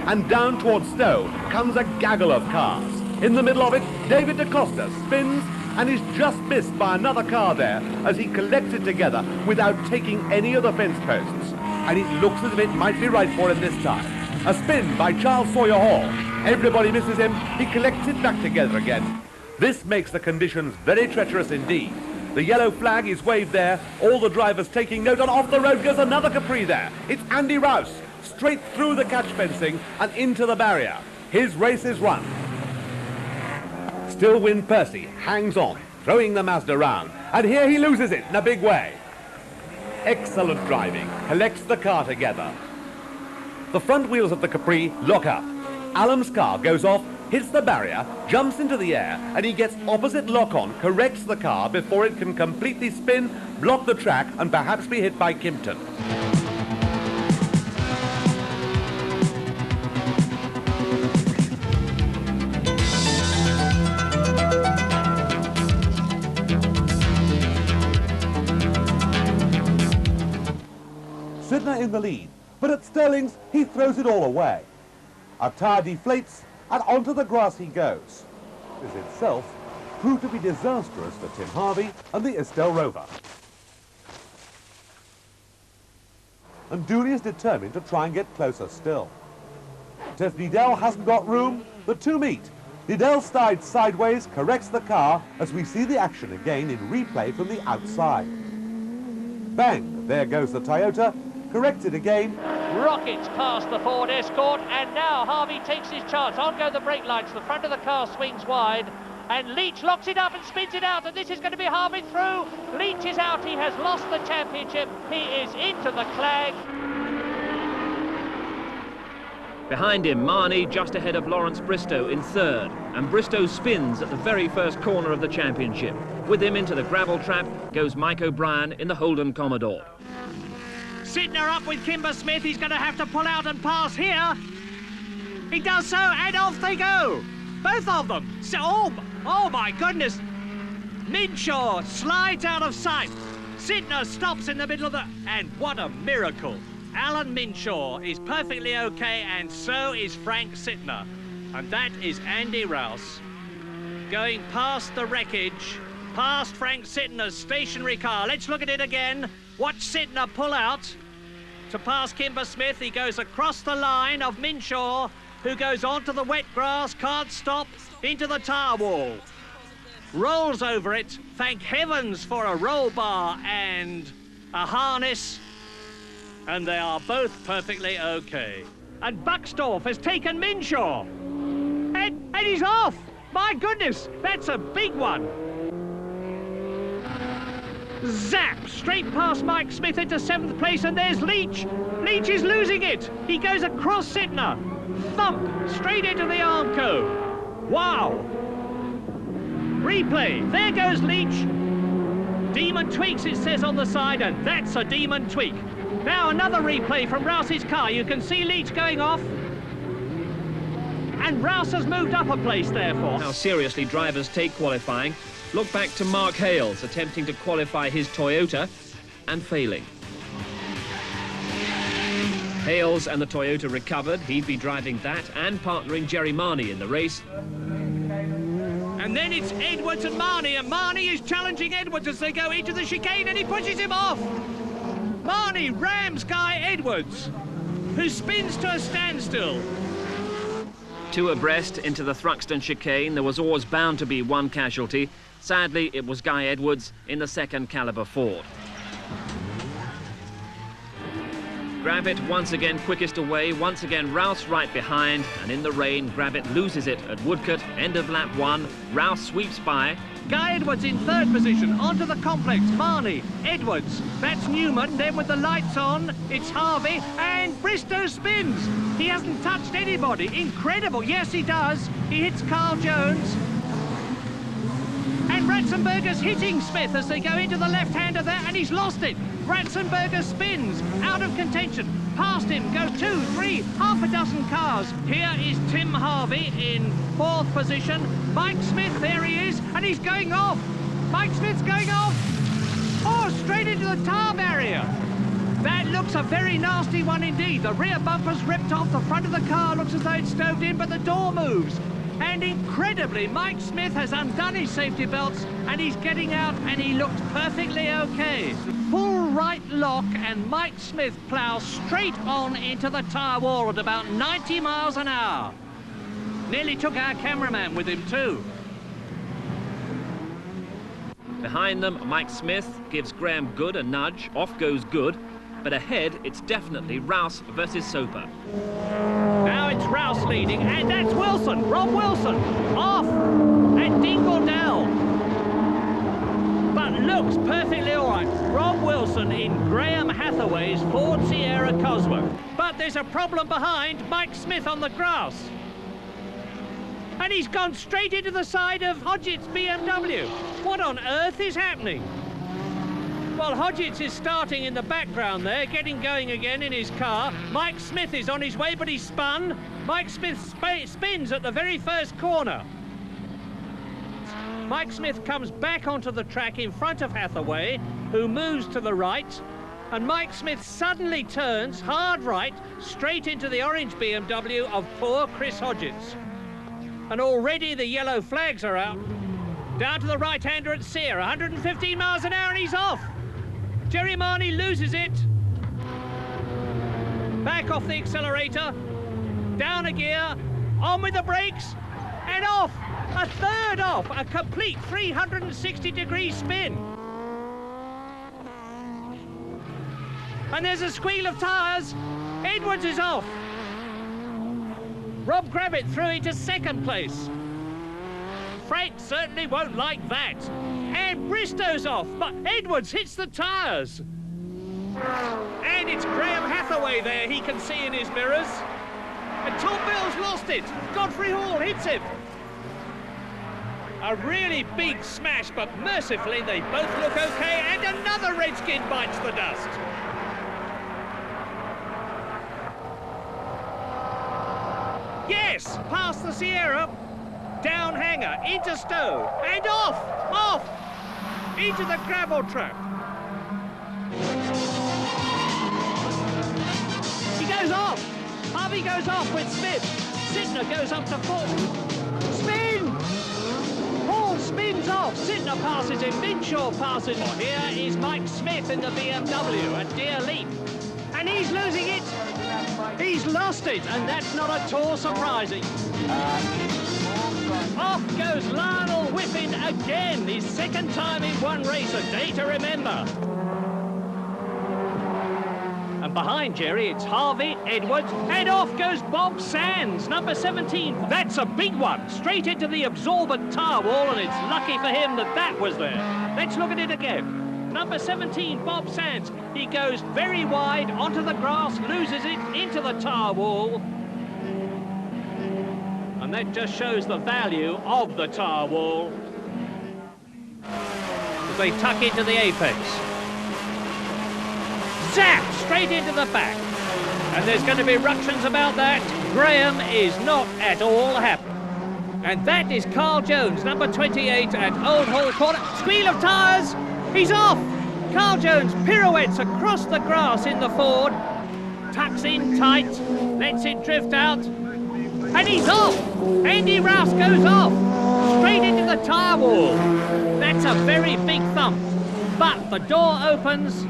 and down towards Stowe comes a gaggle of cars. In the middle of it, David DaCosta spins and is just missed by another car there as he collects it together without taking any of the fence posts. And it looks as if it might be right for him this time. A spin by Charles Sawyer Hall. Everybody misses him. He collects it back together again. This makes the conditions very treacherous indeed. The yellow flag is waved there, all the drivers taking note, and off the road goes another Capri there. It's Andy Rouse, straight through the catch fencing and into the barrier. His race is run. Still Win Percy hangs on, throwing the Mazda round, and here he loses it in a big way. Excellent driving, collects the car together. The front wheels of the Capri lock up. Alan's car goes off, hits the barrier, jumps into the air, and he gets opposite lock-on, corrects the car before it can completely spin, block the track, and perhaps be hit by Kimpton. Sidner in the lead, but at Sterling's, he throws it all away. A tyre deflates, and onto the grass he goes. This itself proved to be disastrous for Tim Harvey and the Estelle Rover. And Dooley is determined to try and get closer still. If Liddell hasn't got room, the two meet. Liddell slides sideways, corrects the car, as we see the action again in replay from the outside. Bang, there goes the Toyota, corrected again. Rockets past the Ford Escort, and now Harvey takes his chance. On go the brake lights, the front of the car swings wide, and Leach locks it up and spins it out, and this is going to be Harvey through. Leach is out, he has lost the championship, he is into the clag. Behind him, Marnie just ahead of Lawrence Bristow in third, and Bristow spins at the very first corner of the championship. With him into the gravel trap goes Mike O'Brien in the Holden Commodore. Sidner up with Kimber Smith. He's going to have to pull out and pass here. He does so, and off they go. Both of them. So, oh my goodness. Minshaw slides out of sight. Sidner stops in the middle of the... And what a miracle. Alan Minshaw is perfectly okay, and so is Frank Sidner. And that is Andy Rouse going past the wreckage, past Frank Sidner's stationary car. Let's look at it again. Watch Sidner pull out to pass Kimber Smith. He goes across the line of Minshaw, who goes onto the wet grass, can't stop, into the tar wall. Rolls over it. Thank heavens for a roll bar and a harness. And they are both perfectly okay. And Buxtorf has taken Minshaw. And he's off. My goodness, that's a big one. Zap! Straight past Mike Smith into 7th place, and there's Leach. Leach is losing it. He goes across Sidner. Thump! Straight into the Armco. Wow! Replay. There goes Leach. Demon tweaks, it says on the side, and that's a demon tweak. Now another replay from Rouse's car. You can see Leach going off. And Rouse has moved up a place, therefore. How seriously drivers take qualifying. Look back to Mark Hales attempting to qualify his Toyota and failing. Hales and the Toyota recovered. He'd be driving that and partnering Jerry Marnie in the race. And then it's Edwards and Marnie is challenging Edwards as they go into the chicane, and he pushes him off. Marnie rams Guy Edwards, who spins to a standstill. Two abreast into the Thruxton chicane. There was always bound to be one casualty. Sadly, it was Guy Edwards in the second caliber Ford. Gravitt once again quickest away, once again Rouse right behind, and in the rain, Gravitt loses it at Woodcote, end of lap 1. Rouse sweeps by. Guy Edwards in 3rd position, onto the complex. Marnie, Edwards, that's Newman. Then with the lights on, it's Harvey, and Bristow spins. He hasn't touched anybody. Incredible. Yes, he does. He hits Carl Jones. And Ratzenberger's hitting Smith as they go into the left-hander there, and he's lost it. Ratzenberger spins out of contention. Past him go 2, 3, half a dozen cars. Here is Tim Harvey in 4th position. Mike Smith, there he is, and he's going off. Mike Smith's going off. Oh, straight into the tar barrier. That looks a very nasty one indeed. The rear bumper's ripped off, the front of the car looks as though it's stoved in, but the door moves. And incredibly, Mike Smith has undone his safety belts and he's getting out and he looks perfectly okay. Full right lock and Mike Smith ploughs straight on into the tyre wall at about 90 miles an hour. Nearly took our cameraman with him too. Behind them, Mike Smith gives Graham Good a nudge. Off goes Good. But ahead, it's definitely Rouse versus Soper. Now it's Rouse leading, and that's Wilson, Rob Wilson, off, and Dingle down. But looks perfectly all right. Rob Wilson in Graham Hathaway's Ford Sierra Cosworth. But there's a problem behind, Mike Smith on the grass. And he's gone straight into the side of Hodgett's BMW. What on earth is happening? Well, Hodgetts is starting in the background there, getting going again in his car. Mike Smith is on his way, but he's spun. Mike Smith spins at the very first corner. Mike Smith comes back onto the track in front of Hathaway, who moves to the right. And Mike Smith suddenly turns hard right, straight into the orange BMW of poor Chris Hodgetts. And already the yellow flags are out. Down to the right-hander at Sear, 115 miles an hour, and he's off. Jerry Marney loses it. Back off the accelerator. Down a gear. On with the brakes. And off. A third off. A complete 360-degree spin. And there's a squeal of tyres. Edwards is off. Rob Gravitt threw into second place. Frank certainly won't like that. And Bristow's off, but Edwards hits the tyres. And it's Graham Hathaway there, he can see in his mirrors. And Tom Bill's lost it. Godfrey Hall hits him. A really big smash, but mercifully they both look okay, and another Redskin bites the dust. Yes, past the Sierra. Down hanger, into Stowe, and off, into the gravel trap. He goes off. Harvey goes off with Smith. Sidner goes up to fourth. Spin! Hall spins off. Sidner passes him. Minshaw passes him. Here is Mike Smith in the BMW, a dear leap. And he's losing it. He's lost it, and that's not at all surprising. Off goes Lionel Whiffen again, his second time in one race, a day to remember. And behind Jerry, it's Harvey, Edwards, and off goes Bob Sands, number 17. That's a big one, straight into the absorbent tyre wall, and it's lucky for him that that was there. Let's look at it again. Number 17, Bob Sands. He goes very wide onto the grass, loses it into the tyre wall. And that just shows the value of the tyre wall as they tuck into the apex. Zap! Straight into the back. And there's going to be ructions about that. Graham is not at all happy. And that is Carl Jones, number 28 at Old Hall Corner. Squeal of tyres! He's off! Carl Jones pirouettes across the grass in the Ford. Tucks in tight, lets it drift out. And he's off! Andy Rouse goes off! Straight into the tyre wall. That's a very big thump. But the door opens.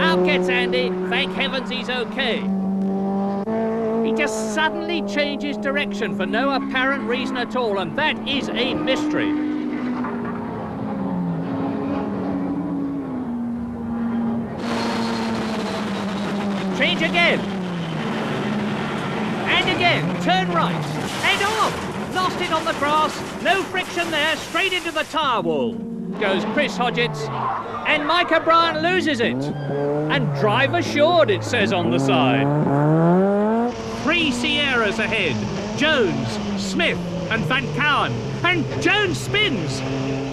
Out gets Andy. Thank heavens he's okay. He just suddenly changes direction for no apparent reason at all, and that is a mystery. Change again. And again, turn right, and off! Lost it on the grass, no friction there, straight into the tyre wall. Goes Chris Hodgetts, and Mike O'Brien loses it. And drive assured, it says on the side. 3 Sierras ahead, Jones, Smith, and Van Cowen. And Jones spins!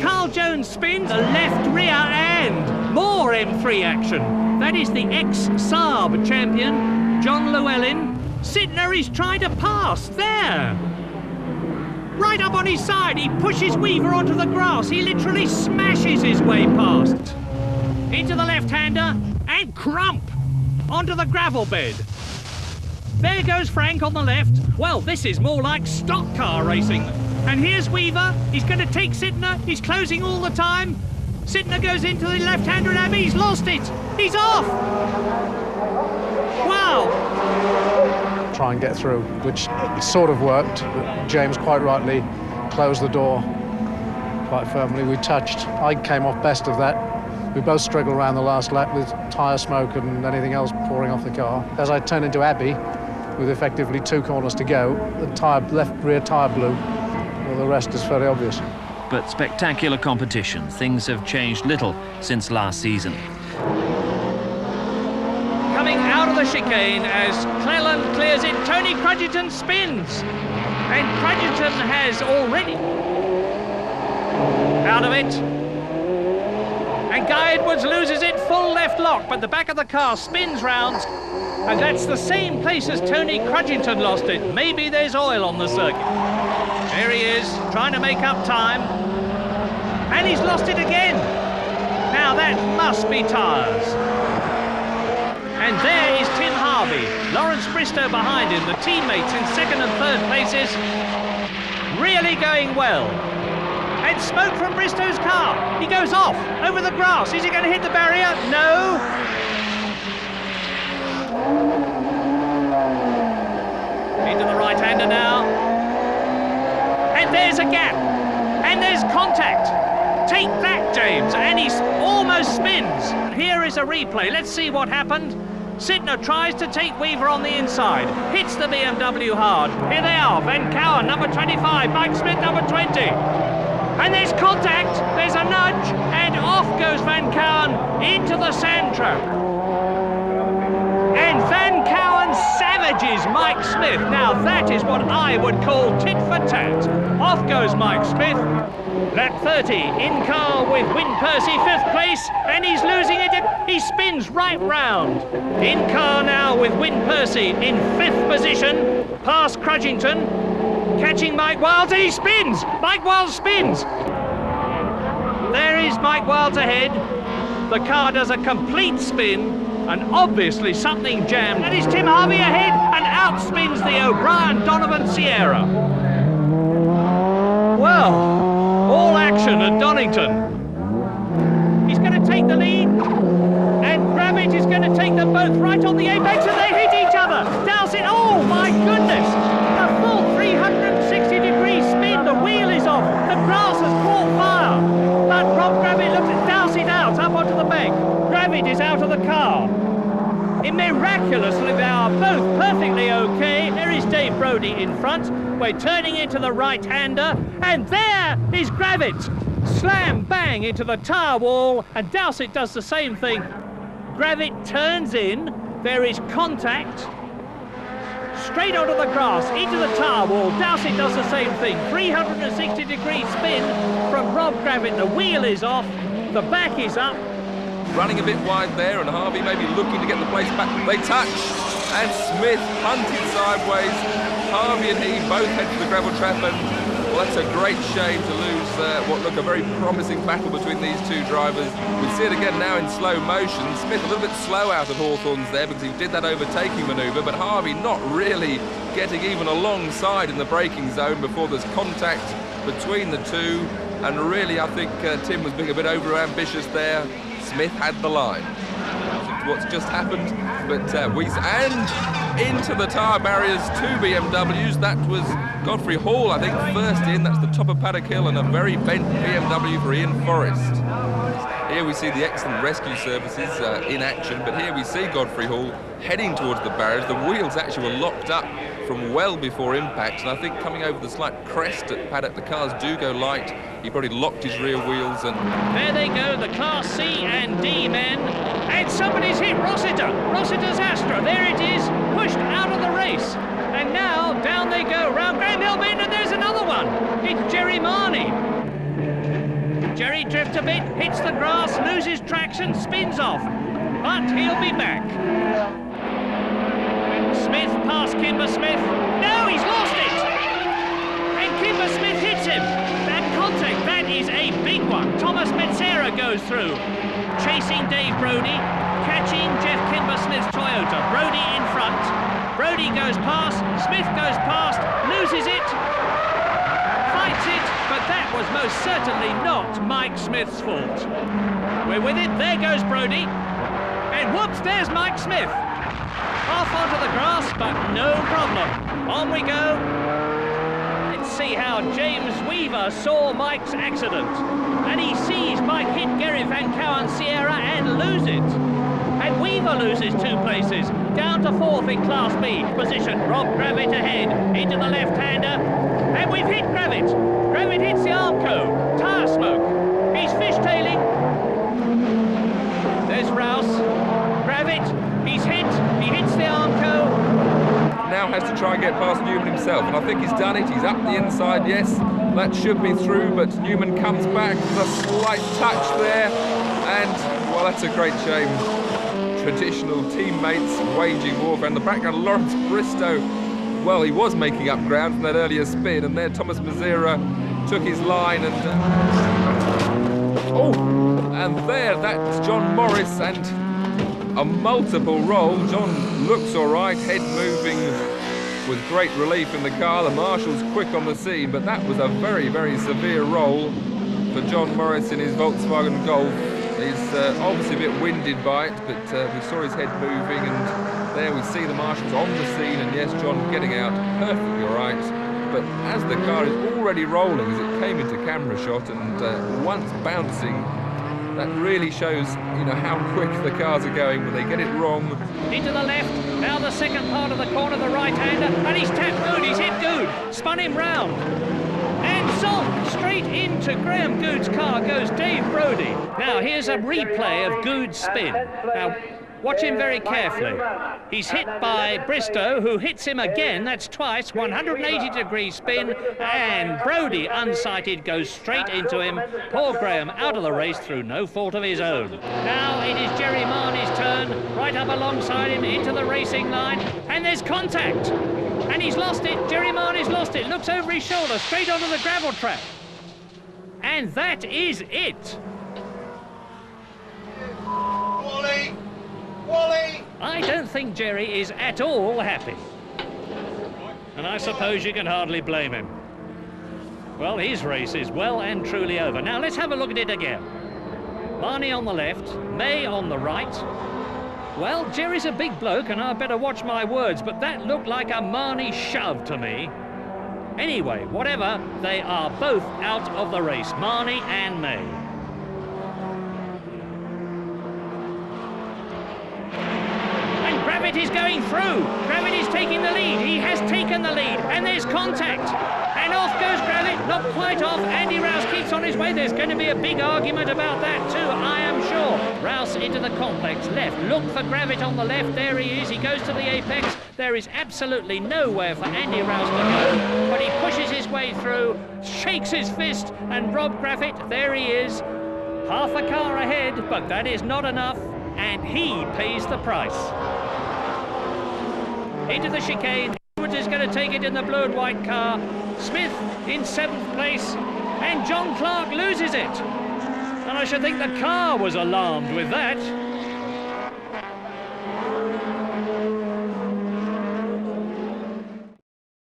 Carl Jones spins, the left rear, and more M3 action. That is the ex-Saab champion, John Llewellyn. Sidner is trying to pass, there! Right up on his side, he pushes Weaver onto the grass. He literally smashes his way past. into the left-hander, and crump onto the gravel bed. There goes Frank on the left. Well, this is more like stock car racing. And here's Weaver. He's going to take Sytner. He's closing all the time. Sytner goes into the left-hander and Abbey. He's lost it. He's off. Wow. Try and get through, which sort of worked, but James quite rightly closed the door quite firmly. We touched. I came off best of that. We both struggled around the last lap with tyre smoke and anything else pouring off the car. As I turned into Abbey, with effectively 2 corners to go, the left rear tyre blew. Well, the rest is very obvious. But spectacular competition. Things have changed little since last season. Coming out of the chicane as Cleland clears it, Tony Crudgerton spins. And Crudgerton has already out of it. And Guy Edwards loses it, full left lock, but the back of the car spins round. And that's the same place as Tony Crudgerton lost it. Maybe there's oil on the circuit. There he is, trying to make up time. And he's lost it again. Now that must be tyres. And there is Tim Harvey. Lawrence Bristow behind him. The teammates in 2nd and 3rd places. Really going well. And smoke from Bristow's car. He goes off over the grass. Is he going to hit the barrier? No. Into the right-hander now. And there's a gap. And there's contact. Take that, James. And he almost spins. Here is a replay. Let's see what happened. Sytner tries to take Weaver on the inside. Hits the BMW hard. Here they are. Van Cowen, number 25. Mike Smith, number 20. And there's contact. There's a nudge. And off goes Van Cowen into the sand trap. And Van Cowen savages Mike Smith. Now that is what I would call tit for tat. Off goes Mike Smith. Lap 30, in car with Wyn Percy, 5th place, and he's losing it. He spins right round. In car now with Wyn Percy in 5th position, past Crudgerton, catching Mike Wilds, and he spins. Mike Wilds spins. There is Mike Wilds ahead. The car does a complete spin. And obviously something jammed. And is Tim Harvey ahead and outspins the O'Brien Donovan Sierra. Well, all action at Donington. He's going to take the lead. And Gravett is going to take them both right on the apex and they hit each other. Dowsett, oh my goodness. A full 360-degree spin. The wheel is off. The grass has caught fire. But Rob Gravett looks at Dowsett out up onto the bank. Gravett is out of the car. Miraculously, they are both perfectly okay. There is Dave Brodie in front. We're turning into the right-hander. And there is Gravett. Slam bang into the tyre wall. And Dowsett does the same thing. Gravett turns in. There is contact. Straight onto the grass, into the tyre wall. Dowsett does the same thing. 360-degree spin from Rob Gravett. The wheel is off. The back is up. Running a bit wide there, and Harvey maybe looking to get the place back. They touch, and Smith punted sideways. Harvey and he both head to the gravel trap, and well, that's a great shame to lose what look a very promising battle between these two drivers. We see it again now in slow motion. Smith a little bit slow out of Hawthorne's there because he did that overtaking manoeuvre, but Harvey not really getting even alongside in the braking zone before there's contact between the two. And really, I think Tim was being a bit over-ambitious there. Smith had the line. What's just happened, but and into the tyre barriers, 2 BMWs. That was Godfrey Hall, I think, first in. That's the top of Paddock Hill, and a very bent BMW for Ian Forrest. Here we see the excellent rescue services in action, but here we see Godfrey Hall heading towards the barriers. The wheels actually were locked up from well before impact, and I think coming over the slight crest at Paddock, the cars do go light. He probably locked his rear wheels, and there they go, the Class C and D men, and somebody's hit Rossiter. Rossiter's Astra, there it is, pushed out of the race, and now down they go round Grand Hill Bend, and there's another one. It's Jerry Marnie. Jerry drifts a bit, hits the grass, loses traction, spins off, but he'll be back. Smith past Kimber Smith. No, he's lost it! And Kimber Smith hits him. That contact, that is a big one. Thomas Metzera goes through, chasing Dave Brodie, catching Jeff Kimber-Smith's Toyota. Brodie in front. Brodie goes past, Smith goes past, loses it, fights it, but that was most certainly not Mike Smith's fault. We're with it, there goes Brodie, and whoops, there's Mike Smith. Off onto the grass, but no problem. On we go. Let's see how James Weaver saw Mike's accident. And he sees Mike hit Gary Van Cowen Sierra and lose it. And Weaver loses 2 places. Down to 4th in Class B position. Rob Gravitt ahead. Into the left-hander. And we've hit Gravitt. Gravitt hits the Armco. Tyre smoke. He's fishtailing. There's Rouse. Gravitt. He's hit. He hits the Armco. Now has to try and get past Newman himself, and I think he's done it. He's up the inside, yes. That should be through, but Newman comes back with a slight touch there. And, well, that's a great shame. Traditional teammates waging warfare. In the background, Lawrence Bristow, well, he was making up ground from that earlier spin, and there Thomas Metzera took his line, and and there, that's John Morris, and a multiple roll. John looks all right, head moving with great relief in the car. The marshal's quick on the scene, but that was a very, very severe roll for John Morris in his Volkswagen Golf. He's obviously a bit winded by it, but we saw his head moving, and there we see the marshals on the scene, and yes, John getting out perfectly all right. But as the car is already rolling, as it came into camera shot, and once bouncing, that really shows, you know, how quick the cars are going when they get it wrong. Into the left, now the second part of the corner, the right-hander, and he's tapped Good, he's hit Good, spun him round. And zonk, straight into Graham Good's car goes Dave Brodie. Now here's a replay of Good's spin. Now watch him very carefully. He's hit by Bristow, who hits him again, that's twice, 180-degree spin, and Brodie, unsighted, goes straight into him. Poor Graham out of the race through no fault of his own. Now it is Jerry Marnie's turn, right up alongside him into the racing line, and there's contact. And he's lost it, Jerry Marnie's lost it, looks over his shoulder, straight onto the gravel trap. And that is it. Wally! Wally! I don't think Jerry is at all happy. And I suppose you can hardly blame him. Well, his race is well and truly over. Now let's have a look at it again. Marnie on the left, May on the right. Well, Jerry's a big bloke and I better watch my words, but that looked like a Marnie shove to me. Anyway, whatever, they are both out of the race, Marnie and May. Gravitt is going through. Gravitt is taking the lead. He has taken the lead. And there's contact. And off goes Gravitt. Not quite off. Andy Rouse keeps on his way. There's going to be a big argument about that too, I am sure. Rouse into the complex. Left. Look for Gravitt on the left. There he is. He goes to the apex. There is absolutely nowhere for Andy Rouse to go. But he pushes his way through, shakes his fist, and Rob Gravitt, there he is. Half a car ahead, but that is not enough. And he pays the price. Into the chicane. Edwards is going to take it in the blue and white car. Smith in 7th place. And John Clark loses it. And I should think the car was alarmed with that.